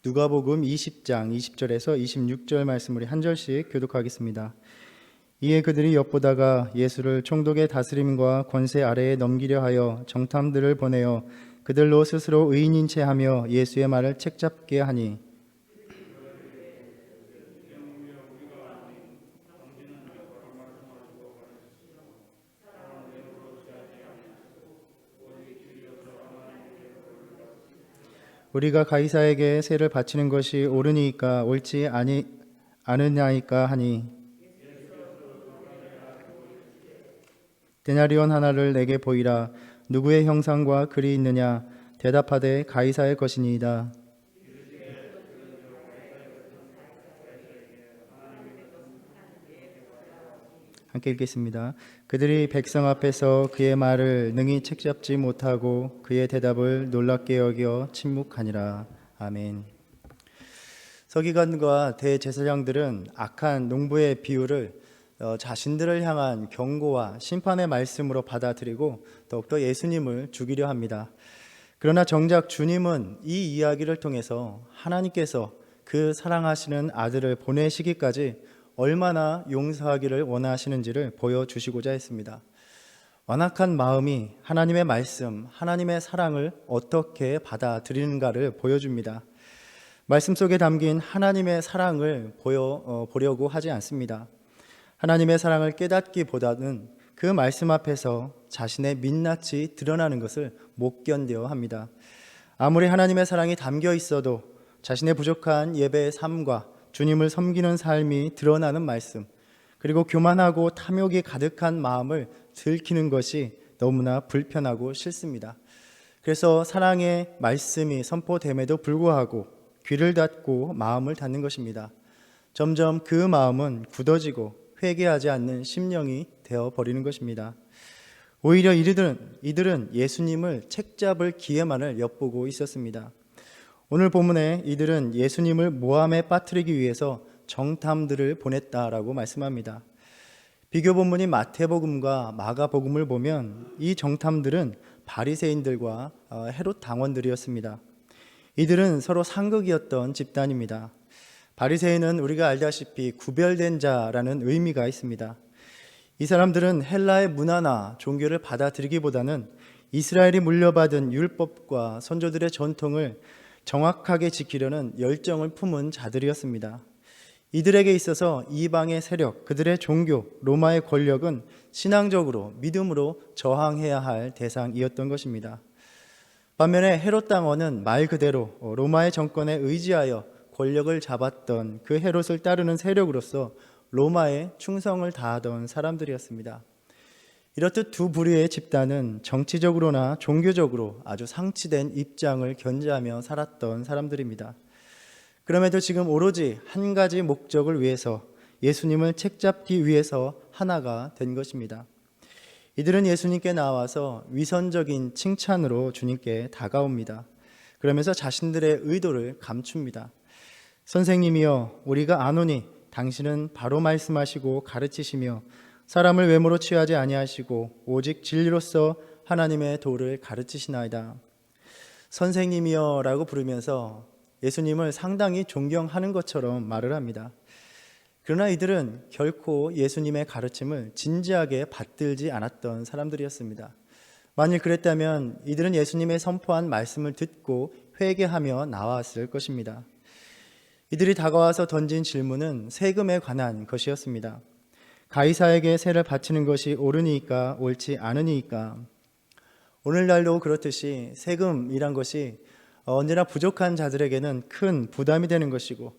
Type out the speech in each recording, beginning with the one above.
누가복음 20장 20절에서 26절 말씀을 한 절씩 교독하겠습니다. 이에 그들이 엿보다가 예수를 총독의 다스림과 권세 아래에 넘기려 하여 정탐들을 보내어 그들로 스스로 의인인 채 하며 예수의 말을 책잡게 하니, 우리가 가이사에게 세를 바치는 것이 옳으니까 옳지 않으냐이까 하니, 데나리온 하나를 내게 보이라. 누구의 형상과 글이 있느냐? 대답하되 가이사의 것이니이다. 함께 읽겠습니다. 그들이 백성 앞에서 그의 말을 능히 책잡지 못하고 그의 대답을 놀랍게 여겨 침묵하니라. 아멘. 서기관과 대제사장들은 악한 농부의 비유를 자신들을 향한 경고와 심판의 말씀으로 받아들이고 더욱더 예수님을 죽이려 합니다. 그러나 정작 주님은 이 이야기를 통해서 하나님께서 그 사랑하시는 아들을 보내시기까지 얼마나 용서하기를 원하시는지를 보여주시고자 했습니다. 완악한 마음이 하나님의 말씀, 하나님의 사랑을 어떻게 받아들이는가를 보여줍니다. 말씀 속에 담긴 하나님의 사랑을 보려고 하지 않습니다. 하나님의 사랑을 깨닫기보다는 그 말씀 앞에서 자신의 민낯이 드러나는 것을 못 견뎌 합니다. 아무리 하나님의 사랑이 담겨 있어도 자신의 부족한 예배의 삶과 주님을 섬기는 삶이 드러나는 말씀, 그리고 교만하고 탐욕이 가득한 마음을 들키는 것이 너무나 불편하고 싫습니다. 그래서 사랑의 말씀이 선포됨에도 불구하고 귀를 닫고 마음을 닫는 것입니다. 점점 그 마음은 굳어지고 회개하지 않는 심령이 되어버리는 것입니다. 오히려 이들은 예수님을 책잡을 기회만을 엿보고 있었습니다. 오늘 본문에 이들은 예수님을 모함에 빠뜨리기 위해서 정탐들을 보냈다라고 말씀합니다. 비교 본문인 마태복음과 마가복음을 보면 이 정탐들은 바리새인들과 헤롯 당원들이었습니다. 이들은 서로 상극이었던 집단입니다. 바리새인은 우리가 알다시피 구별된 자라는 의미가 있습니다. 이 사람들은 헬라의 문화나 종교를 받아들이기보다는 이스라엘이 물려받은 율법과 선조들의 전통을 정확하게 지키려는 열정을 품은 자들이었습니다. 이들에게 있어서 이방의 세력, 그들의 종교, 로마의 권력은 신앙적으로, 믿음으로 저항해야 할 대상이었던 것입니다. 반면에 헤롯 당원은 말 그대로 로마의 정권에 의지하여 권력을 잡았던 그 헤롯을 따르는 세력으로서 로마에 충성을 다하던 사람들이었습니다. 이렇듯 두 부류의 집단은 정치적으로나 종교적으로 아주 상치된 입장을 견지하며 살았던 사람들입니다. 그럼에도 지금 오로지 한 가지 목적을 위해서 예수님을 책잡기 위해서 하나가 된 것입니다. 이들은 예수님께 나와서 위선적인 칭찬으로 주님께 다가옵니다. 그러면서 자신들의 의도를 감춥니다. 선생님이여, 우리가 아노니 당신은 바로 말씀하시고 가르치시며 사람을 외모로 취하지 아니하시고 오직 진리로서 하나님의 도를 가르치시나이다. 선생님이여 라고 부르면서 예수님을 상당히 존경하는 것처럼 말을 합니다. 그러나 이들은 결코 예수님의 가르침을 진지하게 받들지 않았던 사람들이었습니다. 만일 그랬다면 이들은 예수님의 선포한 말씀을 듣고 회개하며 나왔을 것입니다. 이들이 다가와서 던진 질문은 세금에 관한 것이었습니다. 가이사에게 세를 바치는 것이 옳으니까 옳지 않으니까. 오늘날도 그렇듯이 세금이란 것이 언제나 부족한 자들에게는 큰 부담이 되는 것이고,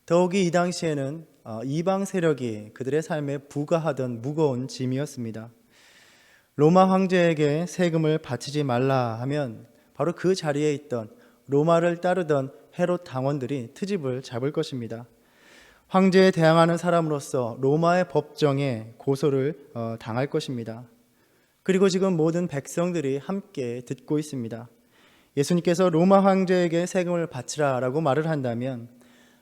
더욱이 이 당시에는 이방 세력이 그들의 삶에 부과하던 무거운 짐이었습니다. 로마 황제에게 세금을 바치지 말라 하면 바로 그 자리에 있던 로마를 따르던 헤롯 당원들이 트집을 잡을 것입니다. 황제에 대항하는 사람으로서 로마의 법정에 고소를 당할 것입니다. 그리고 지금 모든 백성들이 함께 듣고 있습니다. 예수님께서 로마 황제에게 세금을 바치라라고 말을 한다면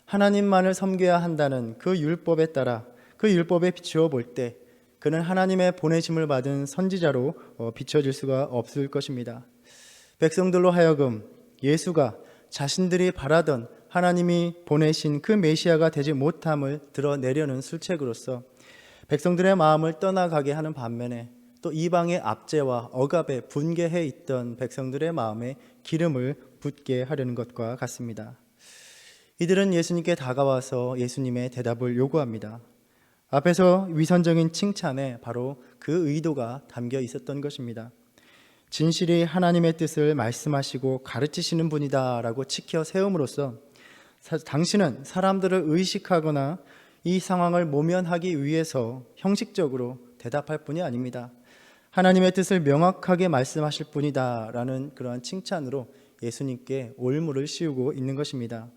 하나님만을 섬겨야 한다는 그 율법에 따라 그 율법에 비추어 볼 때 그는 하나님의 보내심을 받은 선지자로 비춰질 수가 없을 것입니다. 백성들로 하여금 예수가 자신들이 바라던 하나님이 보내신 그 메시아가 되지 못함을 드러내려는 술책으로서 백성들의 마음을 떠나가게 하는 반면에 또 이방의 압제와 억압에 분개해 있던 백성들의 마음에 기름을 붓게 하려는 것과 같습니다. 이들은 예수님께 다가와서 예수님의 대답을 요구합니다. 앞에서 위선적인 칭찬에 바로 그 의도가 담겨 있었던 것입니다. 진실이 하나님의 뜻을 말씀하시고 가르치시는 분이다 라고 지켜 세움으로써 당신은 사람들을 의식하거나 이 상황을 모면하기 위해서 형식적으로 대답할 뿐이 아닙니다. 하나님의 뜻을 명확하게 말씀하실 분이다 라는 그러한 칭찬으로 예수님께 올무를 씌우고 있는 것입니다.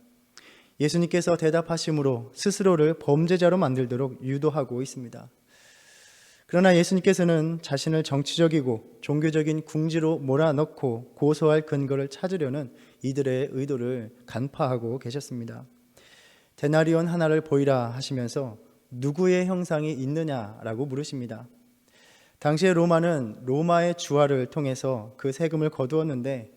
예수님께서 대답하심으로 스스로를 범죄자로 만들도록 유도하고 있습니다. 그러나 예수님께서는 자신을 정치적이고 종교적인 궁지로 몰아넣고 고소할 근거를 찾으려는 이들의 의도를 간파하고 계셨습니다. 데나리온 하나를 보이라 하시면서 누구의 형상이 있느냐라고 물으십니다. 당시의 로마는 로마의 주화를 통해서 그 세금을 거두었는데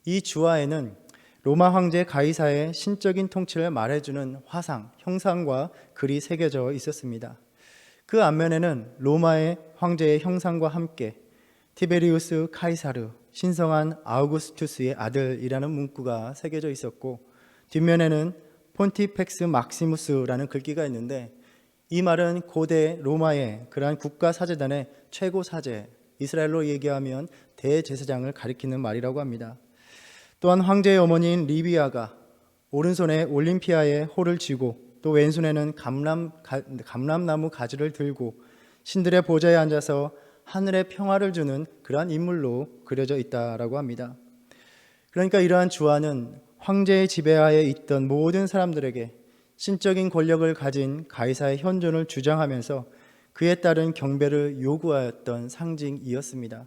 이 주화에는 로마 황제 가이사의 신적인 통치를 말해주는 화상, 형상과 글이 새겨져 있었습니다. 그 앞면에는 로마의 황제의 형상과 함께 티베리우스 카이사르, 신성한 아우구스투스의 아들이라는 문구가 새겨져 있었고 뒷면에는 폰티펙스 막시무스라는 글귀가 있는데 이 말은 고대 로마의 그러한 국가 사제단의 최고 사제, 이스라엘로 얘기하면 대제사장을 가리키는 말이라고 합니다. 또한 황제의 어머니인 리비아가 오른손에 올림피아의 호를 쥐고 또 왼손에는 감람나무 가지를 들고 신들의 보좌에 앉아서 하늘의 평화를 주는 그러한 인물로 그려져 있다라고 합니다. 그러니까 이러한 주화는 황제의 지배하에 있던 모든 사람들에게 신적인 권력을 가진 가이사의 현존을 주장하면서 그에 따른 경배를 요구하였던 상징이었습니다.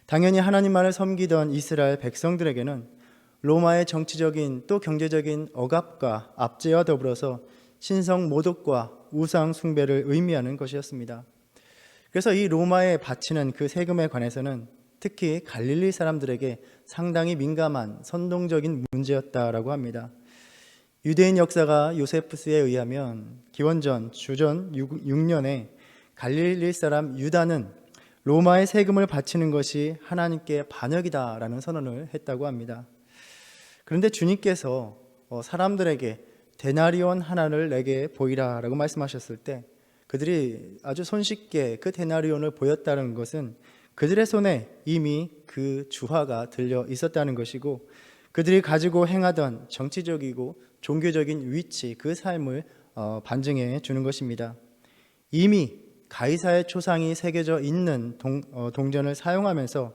당연히 하나님만을 섬기던 이스라엘 백성들에게는 로마의 정치적인 또 경제적인 억압과 압제와 더불어서 신성 모독과 우상 숭배를 의미하는 것이었습니다. 그래서 이 로마에 바치는 그 세금에 관해서는 특히 갈릴리 사람들에게 상당히 민감한 선동적인 문제였다라고 합니다. 유대인 역사가 요세푸스에 의하면 기원전 주전 6년에 갈릴리 사람 유다는 로마의 세금을 바치는 것이 하나님께 반역이다라는 선언을 했다고 합니다. 그런데 주님께서 사람들에게 데나리온 하나를 내게 보이라라고 말씀하셨을 때 그들이 아주 손쉽게 그 데나리온을 보였다는 것은 그들의 손에 이미 그 주화가 들려 있었다는 것이고 그들이 가지고 행하던 정치적이고 종교적인 위치, 그 삶을 반증해 주는 것입니다. 이미 가이사의 초상이 새겨져 있는 동전을 사용하면서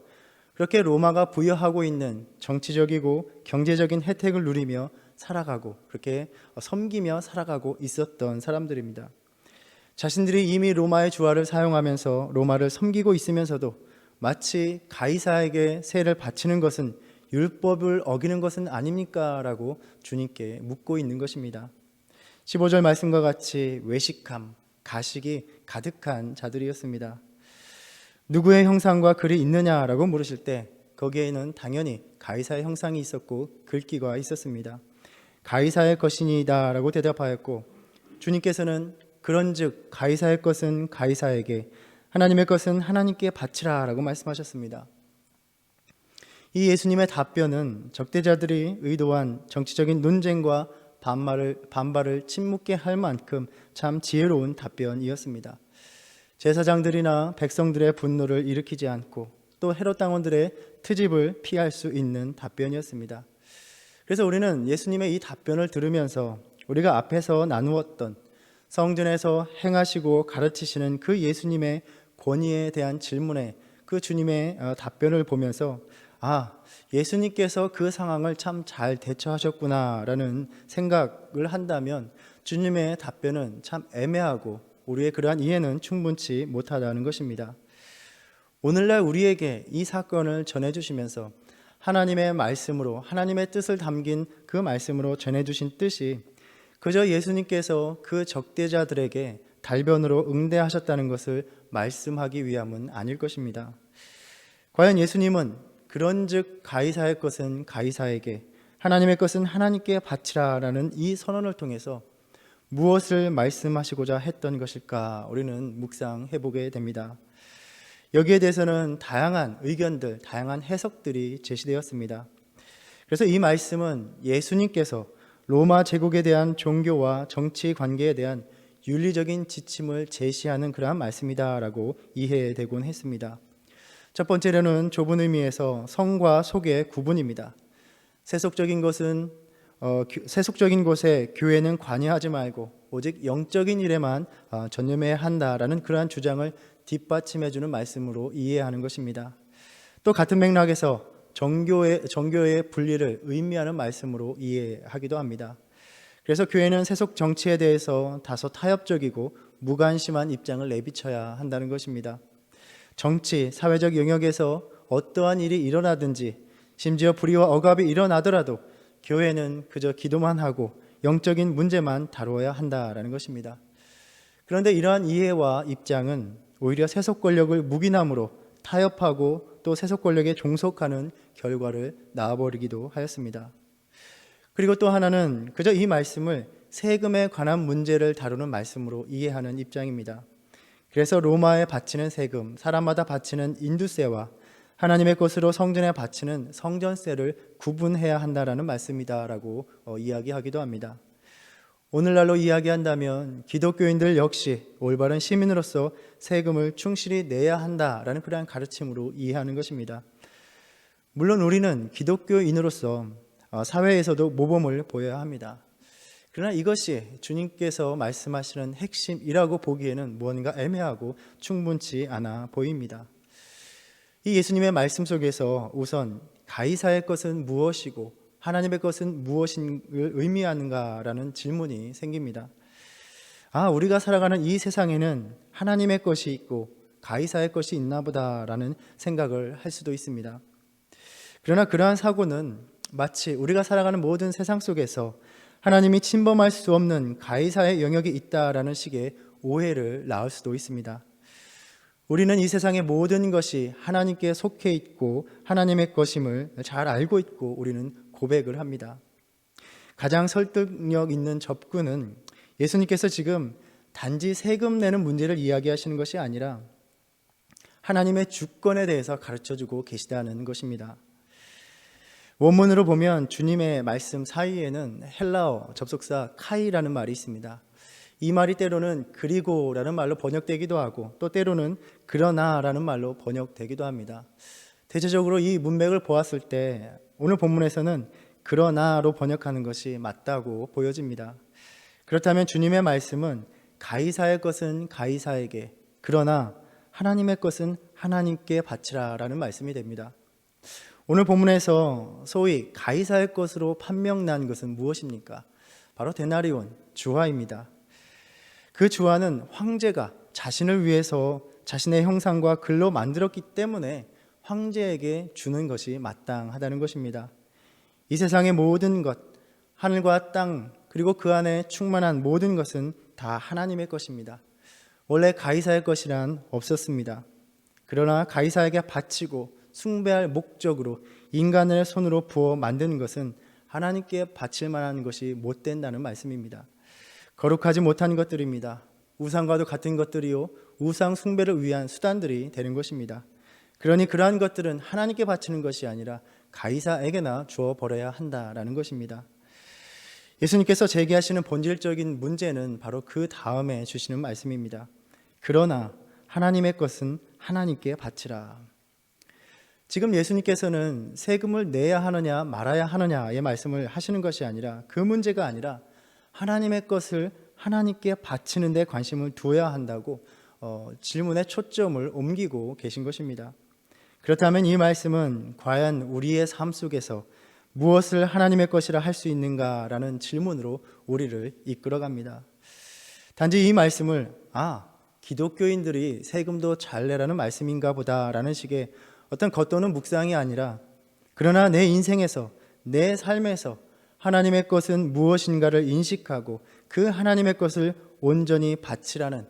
그렇게 로마가 부여하고 있는 정치적이고 경제적인 혜택을 누리며 살아가고 그렇게 섬기며 살아가고 있었던 사람들입니다. 자신들이 이미 로마의 주화를 사용하면서 로마를 섬기고 있으면서도 마치 가이사에게 세를 바치는 것은 율법을 어기는 것은 아닙니까? 라고 주님께 묻고 있는 것입니다. 15절 말씀과 같이 외식함, 가식이 가득한 자들이었습니다. 누구의 형상과 글이 있느냐라고 물으실 때 거기에는 당연히 가이사의 형상이 있었고 글귀가 있었습니다. 가이사의 것이니이다 라고 대답하였고 주님께서는 그런즉 가이사의 것은 가이사에게 하나님의 것은 하나님께 바치라 라고 말씀하셨습니다. 이 예수님의 답변은 적대자들이 의도한 정치적인 논쟁과 반발을 침묵게 할 만큼 참 지혜로운 답변이었습니다. 제사장들이나 백성들의 분노를 일으키지 않고 또 헤롯 당원들의 트집을 피할 수 있는 답변이었습니다. 그래서 우리는 예수님의 이 답변을 들으면서 우리가 앞에서 나누었던 성전에서 행하시고 가르치시는 그 예수님의 권위에 대한 질문에 그 주님의 답변을 보면서 예수님께서 그 상황을 참 잘 대처하셨구나라는 생각을 한다면 주님의 답변은 참 애매하고 우리의 그러한 이해는 충분치 못하다는 것입니다. 오늘날 우리에게 이 사건을 전해주시면서 하나님의 말씀으로 하나님의 뜻을 담긴 그 말씀으로 전해주신 뜻이 그저 예수님께서 그 적대자들에게 달변으로 응대하셨다는 것을 말씀하기 위함은 아닐 것입니다. 과연 예수님은 그런즉 가이사의 것은 가이사에게 하나님의 것은 하나님께 바치라라는 이 선언을 통해서 무엇을 말씀하시고자 했던 것일까 우리는 묵상해 보게 됩니다. 여기에 대해서는 다양한 의견들, 다양한 해석들이 제시되었습니다. 그래서 이 말씀은 예수님께서 로마 제국에 대한 종교와 정치 관계에 대한 윤리적인 지침을 제시하는 그러한 말씀이다라고 이해되곤 했습니다. 첫 번째로는 좁은 의미에서 성과 속의 구분입니다. 세속적인 곳에 교회는 관여하지 말고 오직 영적인 일에만 전념해야 한다라는 그러한 주장을 뒷받침해주는 말씀으로 이해하는 것입니다. 또 같은 맥락에서 정교의 분리를 의미하는 말씀으로 이해하기도 합니다. 그래서 교회는 세속 정치에 대해서 다소 타협적이고 무관심한 입장을 내비쳐야 한다는 것입니다. 정치, 사회적 영역에서 어떠한 일이 일어나든지 심지어 불의와 억압이 일어나더라도 교회는 그저 기도만 하고 영적인 문제만 다루어야 한다라는 것입니다. 그런데 이러한 이해와 입장은 오히려 세속 권력을 묵인함으로 타협하고 또 세속 권력에 종속하는 결과를 낳아버리기도 하였습니다. 그리고 또 하나는 그저 이 말씀을 세금에 관한 문제를 다루는 말씀으로 이해하는 입장입니다. 그래서 로마에 바치는 세금, 사람마다 바치는 인두세와 하나님의 것으로 성전에 바치는 성전세를 구분해야 한다라는 말씀이다라고 이야기하기도 합니다. 오늘날로 이야기한다면 기독교인들 역시 올바른 시민으로서 세금을 충실히 내야 한다라는 그러한 가르침으로 이해하는 것입니다. 물론 우리는 기독교인으로서 사회에서도 모범을 보여야 합니다. 그러나 이것이 주님께서 말씀하시는 핵심이라고 보기에는 무언가 애매하고 충분치 않아 보입니다. 이 예수님의 말씀 속에서 우선 가이사의 것은 무엇이고 하나님의 것은 무엇을 의미하는가라는 질문이 생깁니다. 우리가 살아가는 이 세상에는 하나님의 것이 있고 가이사의 것이 있나 보다라는 생각을 할 수도 있습니다. 그러나 그러한 사고는 마치 우리가 살아가는 모든 세상 속에서 하나님이 침범할 수 없는 가이사의 영역이 있다라는 식의 오해를 낳을 수도 있습니다. 우리는 이 세상의 모든 것이 하나님께 속해 있고 하나님의 것임을 잘 알고 있고 우리는 고백을 합니다. 가장 설득력 있는 접근은 예수님께서 지금 단지 세금 내는 문제를 이야기하시는 것이 아니라 하나님의 주권에 대해서 가르쳐주고 계시다는 것입니다. 원문으로 보면 주님의 말씀 사이에는 헬라어 접속사 카이라는 말이 있습니다. 이 말이 때로는 그리고라는 말로 번역되기도 하고 또 때로는 그러나라는 말로 번역되기도 합니다. 대체적으로 이 문맥을 보았을 때 오늘 본문에서는 그러나로 번역하는 것이 맞다고 보여집니다. 그렇다면 주님의 말씀은 가이사의 것은 가이사에게, 그러나 하나님의 것은 하나님께 바치라라는 말씀이 됩니다. 오늘 본문에서 소위 가이사의 것으로 판명난 것은 무엇입니까? 바로 데나리온, 주화입니다. 그 주화는 황제가 자신을 위해서 자신의 형상과 글로 만들었기 때문에 황제에게 주는 것이 마땅하다는 것입니다. 이 세상의 모든 것, 하늘과 땅, 그리고 그 안에 충만한 모든 것은 다 하나님의 것입니다. 원래 가이사의 것이란 없었습니다. 그러나 가이사에게 바치고 숭배할 목적으로 인간의 손으로 부어 만드는 것은 하나님께 바칠 만한 것이 못 된다는 말씀입니다. 거룩하지 못한 것들입니다. 우상과도 같은 것들이요, 우상 숭배를 위한 수단들이 되는 것입니다. 그러니 그러한 것들은 하나님께 바치는 것이 아니라 가이사에게나 주어 버려야 한다라는 것입니다. 예수님께서 제기하시는 본질적인 문제는 바로 그 다음에 주시는 말씀입니다. 그러나 하나님의 것은 하나님께 바치라. 지금 예수님께서는 세금을 내야 하느냐 말아야 하느냐의 말씀을 하시는 것이 아니라 그 문제가 아니라 하나님의 것을 하나님께 바치는 데 관심을 두어야 한다고 질문의 초점을 옮기고 계신 것입니다. 그렇다면 이 말씀은 과연 우리의 삶 속에서 무엇을 하나님의 것이라 할 수 있는가라는 질문으로 우리를 이끌어갑니다. 단지 이 말씀을 기독교인들이 세금도 잘 내라는 말씀인가 보다라는 식의 어떤 겉도는 묵상이 아니라 그러나 내 인생에서 내 삶에서 하나님의 것은 무엇인가를 인식하고 그 하나님의 것을 온전히 바치라는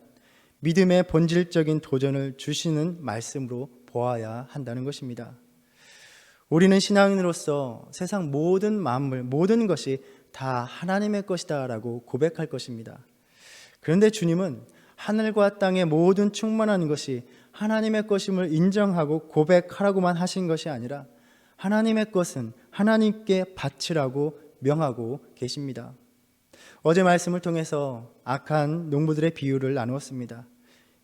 믿음의 본질적인 도전을 주시는 말씀으로 보아야 한다는 것입니다. 우리는 신앙인으로서 세상 모든 만물, 모든 것이 다 하나님의 것이다 라고 고백할 것입니다. 그런데 주님은 하늘과 땅의 모든 충만한 것이 하나님의 것임을 인정하고 고백하라고만 하신 것이 아니라 하나님의 것은 하나님께 바치라고 명하고 계십니다. 어제 말씀을 통해서 악한 농부들의 비유를 나누었습니다.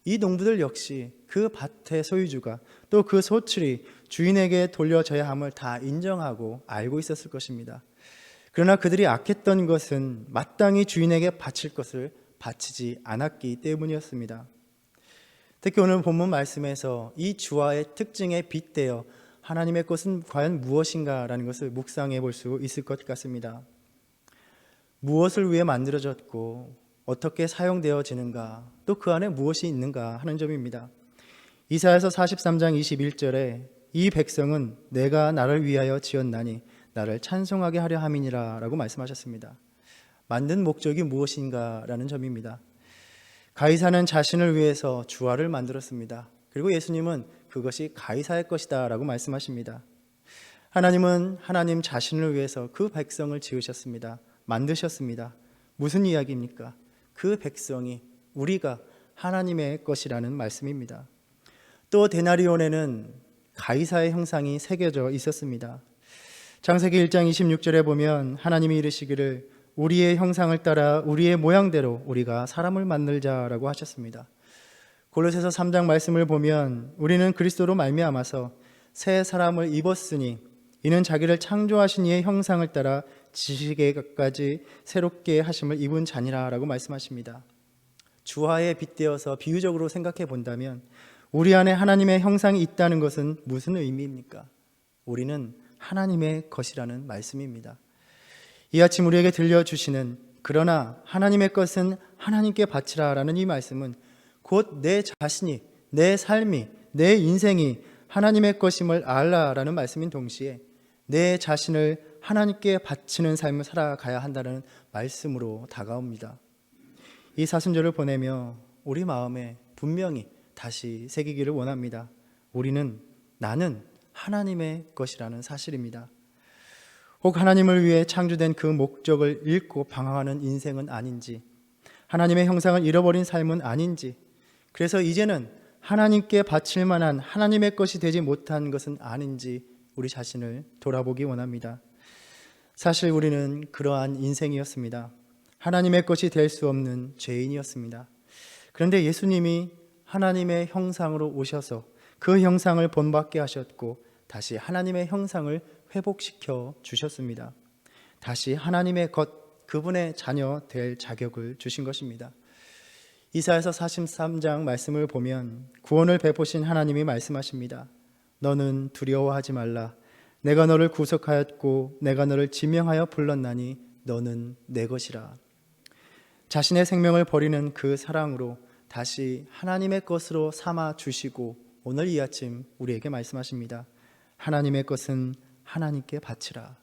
이 농부들 역시 그 밭의 소유주가 또 그 소출이 주인에게 돌려져야 함을 다 인정하고 알고 있었을 것입니다. 그러나 그들이 악했던 것은 마땅히 주인에게 바칠 것을 바치지 않았기 때문이었습니다. 특히 오늘 본문 말씀에서 이 주화의 특징에 빗대어 하나님의 것은 과연 무엇인가라는 것을 묵상해 볼 수 있을 것 같습니다. 무엇을 위해 만들어졌고 어떻게 사용되어지는가, 또 그 안에 무엇이 있는가 하는 점입니다. 이사야서 43장 21절에 이 백성은 내가 나를 위하여 지었나니 나를 찬송하게 하려 함이니라 라고 말씀하셨습니다. 만든 목적이 무엇인가 라는 점입니다. 가이사는 자신을 위해서 주화를 만들었습니다. 그리고 예수님은 그것이 가이사의 것이다 라고 말씀하십니다. 하나님은 하나님 자신을 위해서 그 백성을 지으셨습니다. 만드셨습니다. 무슨 이야기입니까? 그 백성이, 우리가 하나님의 것이라는 말씀입니다. 또 데나리온에는 가이사의 형상이 새겨져 있었습니다. 창세기 1장 26절에 보면 하나님이 이르시기를 우리의 형상을 따라 우리의 모양대로 우리가 사람을 만들자라고 하셨습니다. 골로새서 3장 말씀을 보면 우리는 그리스도로 말미암아서 새 사람을 입었으니 이는 자기를 창조하신 이의 형상을 따라 지식에까지 새롭게 하심을 입은 자니라라고 말씀하십니다. 주화에 빗대어서 비유적으로 생각해 본다면 우리 안에 하나님의 형상이 있다는 것은 무슨 의미입니까? 우리는 하나님의 것이라는 말씀입니다. 이 아침 우리에게 들려주시는 그러나 하나님의 것은 하나님께 바치라라는 이 말씀은 곧 내 자신이, 내 삶이, 내 인생이 하나님의 것임을 알라라는 말씀인 동시에 내 자신을 하나님께 바치는 삶을 살아가야 한다는 말씀으로 다가옵니다. 이 사순절을 보내며 우리 마음에 분명히 다시 새기기를 원합니다. 나는 하나님의 것이라는 사실입니다. 혹 하나님을 위해 창조된 그 목적을 잃고 방황하는 인생은 아닌지, 하나님의 형상을 잃어버린 삶은 아닌지, 그래서 이제는 하나님께 바칠 만한 하나님의 것이 되지 못한 것은 아닌지 우리 자신을 돌아보기 원합니다. 사실 우리는 그러한 인생이었습니다. 하나님의 것이 될 수 없는 죄인이었습니다. 그런데 예수님이 하나님의 형상으로 오셔서 그 형상을 본받게 하셨고 다시 하나님의 형상을 회복시켜 주셨습니다. 다시 하나님의 것, 그분의 자녀 될 자격을 주신 것입니다. 이사야서 43장 말씀을 보면 구원을 베푸신 하나님이 말씀하십니다. 너는 두려워하지 말라. 내가 너를 구속하였고 내가 너를 지명하여 불렀나니 너는 내 것이라. 자신의 생명을 버리는 그 사랑으로 다시 하나님의 것으로 삼아 주시고 오늘 이 아침 우리에게 말씀하십니다. 하나님의 것은 하나님께 바치라.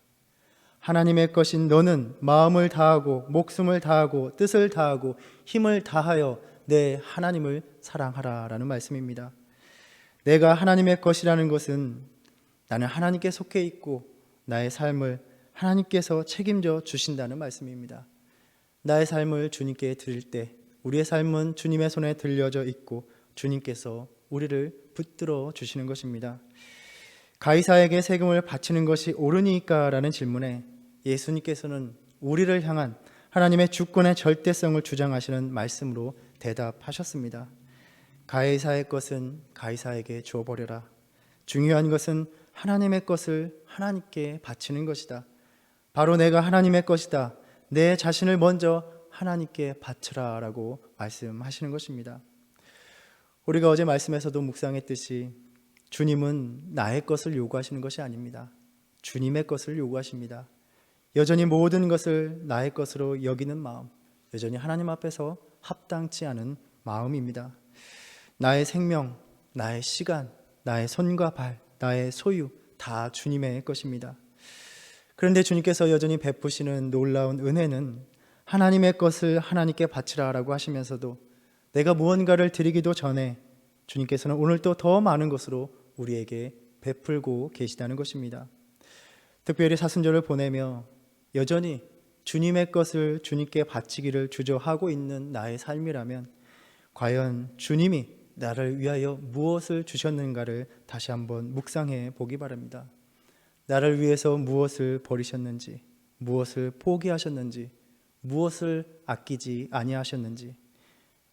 하나님의 것인 너는 마음을 다하고 목숨을 다하고 뜻을 다하고 힘을 다하여 내 하나님을 사랑하라 라는 말씀입니다. 내가 하나님의 것이라는 것은 나는 하나님께 속해 있고 나의 삶을 하나님께서 책임져 주신다는 말씀입니다. 나의 삶을 주님께 드릴 때 우리의 삶은 주님의 손에 들려져 있고 주님께서 우리를 붙들어 주시는 것입니다. 가이사에게 세금을 바치는 것이 옳으니까 라는 질문에 예수님께서는 우리를 향한 하나님의 주권의 절대성을 주장하시는 말씀으로 대답하셨습니다. 가이사의 것은 가이사에게 주어버려라. 중요한 것은 하나님의 것을 하나님께 바치는 것이다. 바로 내가 하나님의 것이다. 내 자신을 먼저 하나님께 바치라 라고 말씀하시는 것입니다. 우리가 어제 말씀에서도 묵상했듯이 주님은 나의 것을 요구하시는 것이 아닙니다. 주님의 것을 요구하십니다. 여전히 모든 것을 나의 것으로 여기는 마음, 여전히 하나님 앞에서 합당치 않은 마음입니다. 나의 생명, 나의 시간, 나의 손과 발, 나의 소유 다 주님의 것입니다. 그런데 주님께서 여전히 베푸시는 놀라운 은혜는 하나님의 것을 하나님께 바치라라고 하시면서도 내가 무언가를 드리기도 전에 주님께서는 오늘 또 더 많은 것으로 우리에게 베풀고 계시다는 것입니다. 특별히 사순절을 보내며 여전히 주님의 것을 주님께 바치기를 주저하고 있는 나의 삶이라면 과연 주님이 나를 위하여 무엇을 주셨는가를 다시 한번 묵상해 보기 바랍니다. 나를 위해서 무엇을 버리셨는지, 무엇을 포기하셨는지, 무엇을 아끼지 아니하셨는지.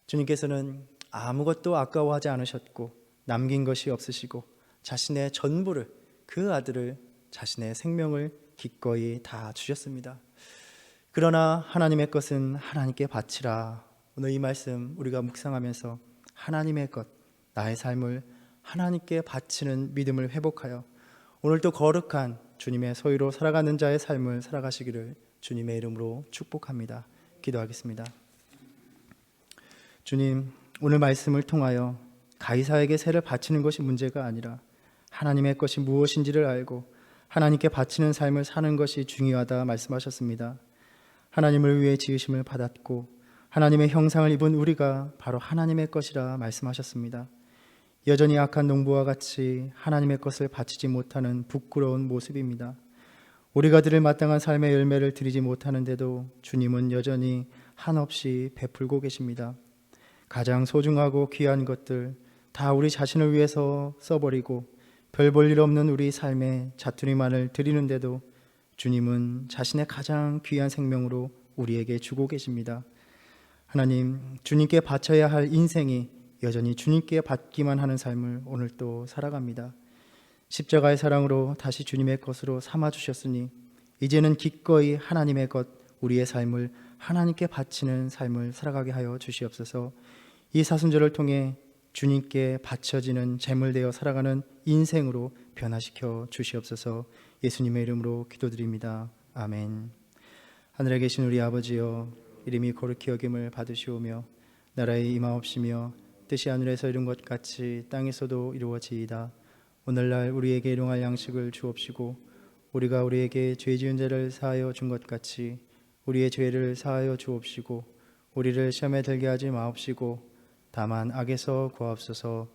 주님께서는 아무것도 아까워하지 않으셨고 남긴 것이 없으시고 자신의 전부를, 그 아들을, 자신의 생명을 기꺼이 다 주셨습니다. 그러나 하나님의 것은 하나님께 바치라. 오늘 이 말씀 우리가 묵상하면서 하나님의 것, 나의 삶을 하나님께 바치는 믿음을 회복하여 오늘도 거룩한 주님의 소유로 살아가는 자의 삶을 살아가시기를 주님의 이름으로 축복합니다. 기도하겠습니다. 주님, 오늘 말씀을 통하여 가이사에게 세를 바치는 것이 문제가 아니라 하나님의 것이 무엇인지를 알고 하나님께 바치는 삶을 사는 것이 중요하다 말씀하셨습니다. 하나님을 위해 지으심을 받았고 하나님의 형상을 입은 우리가 바로 하나님의 것이라 말씀하셨습니다. 여전히 악한 농부와 같이 하나님의 것을 바치지 못하는 부끄러운 모습입니다. 우리가 드릴 마땅한 삶의 열매를 드리지 못하는데도 주님은 여전히 한없이 베풀고 계십니다. 가장 소중하고 귀한 것들 다 우리 자신을 위해서 써버리고 별 볼 일 없는 우리 삶에 자투리만을 드리는데도 주님은 자신의 가장 귀한 생명으로 우리에게 주고 계십니다. 하나님, 주님께 바쳐야 할 인생이 여전히 주님께 받기만 하는 삶을 오늘 또 살아갑니다. 십자가의 사랑으로 다시 주님의 것으로 삼아주셨으니 이제는 기꺼이 하나님의 것, 우리의 삶을 하나님께 바치는 삶을 살아가게 하여 주시옵소서. 이 사순절을 통해 주님께 바쳐지는 제물 되어 살아가는 인생으로 변화시켜 주시옵소서. 예수님의 이름으로 기도드립니다. 아멘. 하늘에 계신 우리 아버지여, 이름이 거룩히 여김을 받으시오며 나라의 임하옵시며 뜻이 하늘에서 이룬 것 같이 땅에서도 이루어지이다. 오늘날 우리에게 일용할 양식을 주옵시고 우리가 우리에게 죄 지은 자를 사하여 준 것 같이 우리의 죄를 사하여 주옵시고 우리를 시험에 들게 하지 마옵시고 다만 악에서 구하옵소서.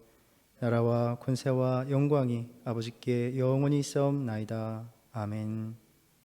나라와 권세와 영광이 아버지께 영원히 있사옵나이다. 아멘.